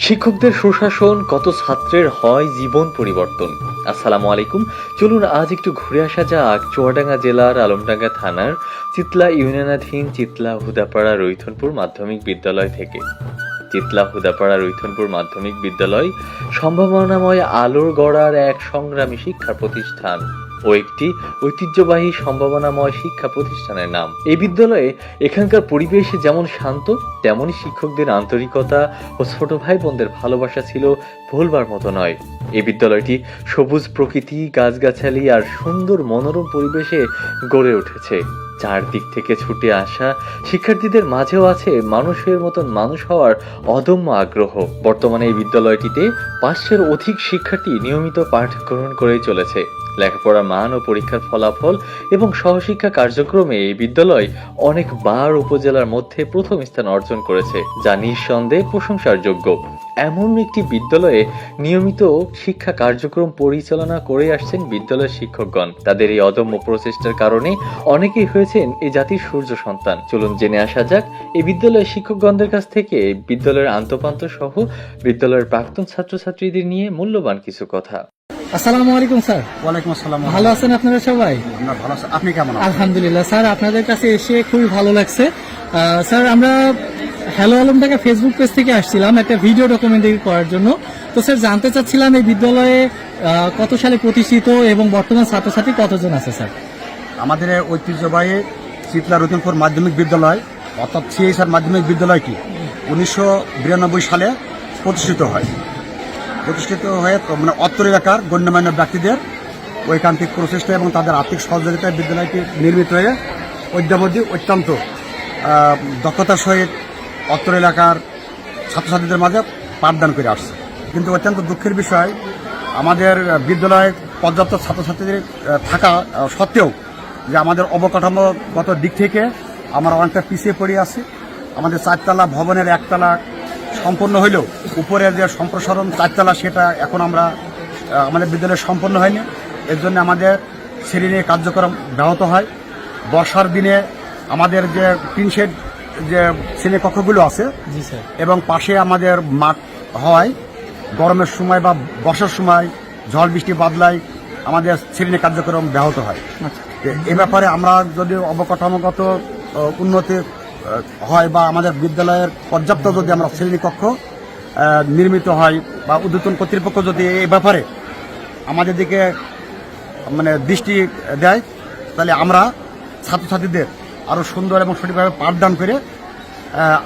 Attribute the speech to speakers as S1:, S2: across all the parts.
S1: শিক্ষকদের সুশাসন কত ছাত্রের হয় জীবন পরিবর্তন। আসসালামু আলাইকুম। চলুন আজ একটু ঘুরে আসা যাক চুয়াডাঙ্গা জেলার আলমডাঙ্গা থানার চিতলা ইউনিয়নাধীন চিতলা হুদাপাড়া রৈথনপুর মাধ্যমিক বিদ্যালয় থেকে। চিতলা হুদাপাড়া রৈথনপুর মাধ্যমিক বিদ্যালয় সম্ভাবনাময় আলোর গড়ার এক সংগ্রামী শিক্ষা প্রতিষ্ঠান ও একটি ঐতিহ্যবাহী সম্ভাবনাময় শিক্ষা প্রতিষ্ঠানের নাম। এই বিদ্যালয়ে এখানকার পরিবেশ যেমন শান্ত, তেমনই শিক্ষকদের আন্তরিকতা ও ছোট ভাই বোনদের ভালোবাসা ছিল ভুলবার মতো নয়। এই বিদ্যালয়টি সবুজ প্রকৃতি, গাছগাছালি আর সুন্দর মনোরম পরিবেশে গড়ে উঠেছে। চারদিক থেকে ছুটে আসা শিক্ষার্থীদের মাঝেও আছে মানুষের মতন মানুষ হওয়ার অদম্য আগ্রহ। বর্তমানে এই বিদ্যালয়টিতে 500-এর অধিক শিক্ষার্থী নিয়মিত পাঠ গ্রহণ করেই চলেছে। লেখাপড়ার মান ও পরীক্ষার ফলাফল এবং সহশিক্ষা কার্যক্রমে এই বিদ্যালয় অনেকবার উপজেলার মধ্যে প্রথম স্থান অর্জন করেছে, যা নিঃসন্দেহে প্রশংসার যোগ্য। এমন একটি বিদ্যালয়ে নিয়মিত শিক্ষা কার্যক্রম পরিচালনা করে আসছেন বিদ্যালয়ের শিক্ষকগণ। তাদের এই অদম্য প্রচেষ্টার কারণে অনেকেই হয়েছেন এই জাতির সূর্য সন্তান। চলুন জেনে আসা যাক এই বিদ্যালয়ের শিক্ষকগণদের কাছ থেকে বিদ্যালয়ের আন্তঃপান্ত সহ বিদ্যালয়ের প্রাক্তন ছাত্রছাত্রীদের নিয়ে মূল্যবান কিছু কথা।
S2: আসসালামু আলাইকুম স্যার।
S3: ওয়ালাইকুম আসসালাম।
S2: ভালো আছেন আপনারা সবাই?
S3: আমরা ভালো আছি, আপনি কেমন আছেন?
S2: আলহামদুলিল্লাহ স্যার, আপনাদের কাছে এসে খুবই ভালো লাগছে। স্যার, আমরা হ্যালো আলমডাঙ্গা ফেসবুক পেজ থেকে আসছিলাম একটা ভিডিও ডকুমেন্টারি করার জন্য। তো স্যার, জানতে চাচ্ছিলাম এই বিদ্যালয়ে কত সালে প্রতিষ্ঠিত এবং বর্তমান ছাত্রছাত্রী কতজন আছে স্যার?
S3: আমাদের ঐতিহ্যবাহী চিতলা রতনপুর মাধ্যমিক বিদ্যালয় অর্থাৎ সিএসআর মাধ্যমিক বিদ্যালয়টি 1992 সালে প্রতিষ্ঠিত হয়ে মানে অত্তর এলাকার গণ্যমান্য ব্যক্তিদের ঐকান্তিক প্রচেষ্টা এবং তাদের আর্থিক সহযোগিতায় বিদ্যালয়টি নির্মিত হয়ে অদ্যাবধি অত্যন্ত দক্ষতার সহিত অত্তর এলাকার ছাত্রছাত্রীদের মাঝে পাঠদান করে আসছে। কিন্তু অত্যন্ত দুঃখের বিষয়, আমাদের বিদ্যালয়ে পর্যাপ্ত ছাত্রছাত্রীদের থাকা সত্ত্বেও যে আমাদের অবকাঠামোগত দিক থেকে আমরা অনেকটা পিছিয়ে পড়ে আছি। আমাদের 4তলা ভবনের 1তলা সম্পন্ন হইলেও উপরের যে সম্প্রসারণ 4তলা সেটা এখন আমাদের বিদ্যালয়ে সম্পন্ন হয়নি। এর জন্য আমাদের শ্রেণী কার্যক্রম ব্যাহত হয়। বর্ষার দিনে আমাদের যে টিন শেড যে শ্রেণী কক্ষগুলো আছে এবং পাশে আমাদের মাঠ হয়, গরমের সময় বা বর্ষার সময় ঝড় বৃষ্টি বাদলায় আমাদের শ্রেণী কার্যক্রম ব্যাহত হয়। এ ব্যাপারে আমরা যদি অবকাঠামোগত উন্নতি হয় বা আমাদের বিদ্যালয়ের পর্যাপ্ত যদি আমরা শ্রেণীকক্ষ নির্মিত হয় বা ঊর্ধ্বতন কর্তৃপক্ষ যদি এই ব্যাপারে আমাদের দিকে মানে দৃষ্টি দেয়, তাহলে আমরা ছাত্রছাত্রীদের আরও সুন্দর এবং সঠিকভাবে পাঠদান করে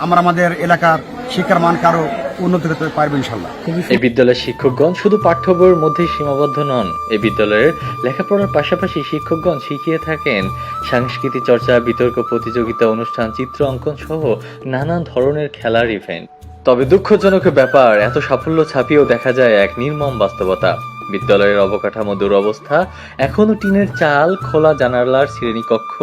S3: আমরা আমাদের এলাকার শিক্ষার মানকে আরও উন্নতি করতে পারবো ইনশাল্লাহ।
S1: এই বিদ্যালয়ের শিক্ষকগণ শুধু পাঠ্য বইয়ের মধ্যেই সীমাবদ্ধ নন। এই বিদ্যালয়ের লেখাপড়ার পাশাপাশি শিক্ষকগণ শিখিয়ে থাকেন সাংস্কৃতিক চর্চা, বিতর্ক প্রতিযোগিতা, অনুষ্ঠান, চিত্র অঙ্কন সহ নানান ধরনের খেলার ইভেন্ট। তবে দুঃখজনক ব্যাপার, এত সাফল্য ছাপিয়েও দেখা যায় এক নির্মম বাস্তবতা। বিদ্যালয়ের অবকাঠামো দুরবস্থা, এখনো টিনের চাল, খোলা জানালার শ্রেণীকক্ষ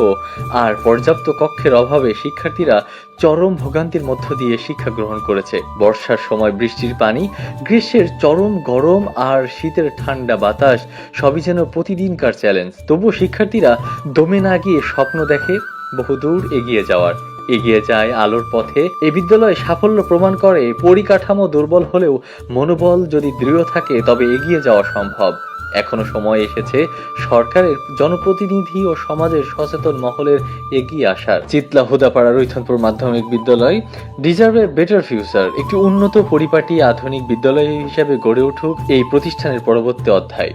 S1: আর পর্যাপ্ত কক্ষের অভাবে শিক্ষার্থীরা চরম ভোগান্তির মধ্য দিয়ে শিক্ষা গ্রহণ করেছে। বর্ষার সময় বৃষ্টির পানি, গ্রীষ্মের চরম গরম আর শীতের ঠান্ডা বাতাস সবই যেন প্রতিদিনকার চ্যালেঞ্জ। তবুও শিক্ষার্থীরা দমে না গিয়ে স্বপ্ন দেখে বহুদূর এগিয়ে যাওয়ার, এগিয়ে যায় আলোর পথে। এই বিদ্যালয়ে সাফল্য প্রমাণ করে পরিকাঠামো দুর্বল হলেও মনোবল যদি দৃঢ় থাকে তবে এগিয়ে যাওয়া সম্ভব। এখনো সময় এসেছে সরকারের, জনপ্রতিনিধি ও সমাজের সচেতন মহলের এগিয়ে আসার। চিতলা হুদাপাড়া রৈথনপুর মাধ্যমিক বিদ্যালয় ডিজার্ভ এ বেটার ফিউচার। একটি উন্নত পরিপাটি আধুনিক বিদ্যালয় হিসেবে গড়ে উঠুক এই প্রতিষ্ঠানের পরবর্তী অধ্যায়।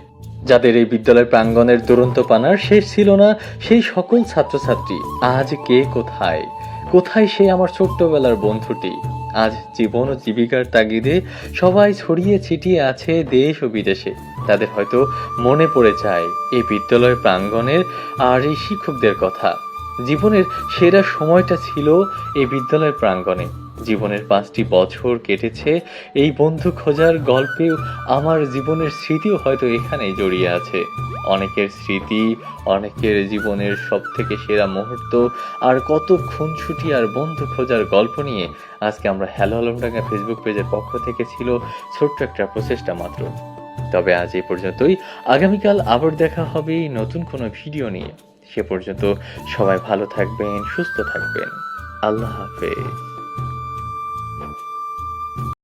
S1: যাদের এই বিদ্যালয় প্রাঙ্গণের দুরন্ত পানার শেষ ছিল না, সেই সকল ছাত্রছাত্রী আজ কে কোথায়, কোথায় সে আমার ছোট্টবেলার বন্ধুটি। আজ জীবন ও জীবিকার তাগিদে সবাই ছড়িয়ে ছিটিয়ে আছে দেশ ও বিদেশে। তাদের হয়তো মনে পড়ে যায় এই বিদ্যালয় প্রাঙ্গণের আর এই শিক্ষকদের কথা। জীবনের সেরা সময়টা ছিল এই বিদ্যালয় প্রাঙ্গণে। জীবনের 5টি বছর কেটেছে এই বন্ধু খোঁজার গল্পেও। আমার জীবনের স্মৃতিও হয়তো এখানেই জড়িয়ে আছে। অনেকের স্মৃতি, অনেকের জীবনের সব থেকে সেরা মুহূর্ত আর কত খুনসুটি আর বন্ধু খোঁজার গল্প নিয়ে আজকে আমরা হ্যালো আলমডাঙ্গা ফেসবুক পেজের পক্ষ থেকে ছিল ছোট্ট একটা প্রচেষ্টা মাত্র। তবে আজ এই পর্যন্তই। আগামীকাল আবার দেখা হবে নতুন কোনো ভিডিও নিয়ে। সে পর্যন্ত সবাই ভালো থাকবেন, সুস্থ থাকবেন। আল্লাহ হাফেজ।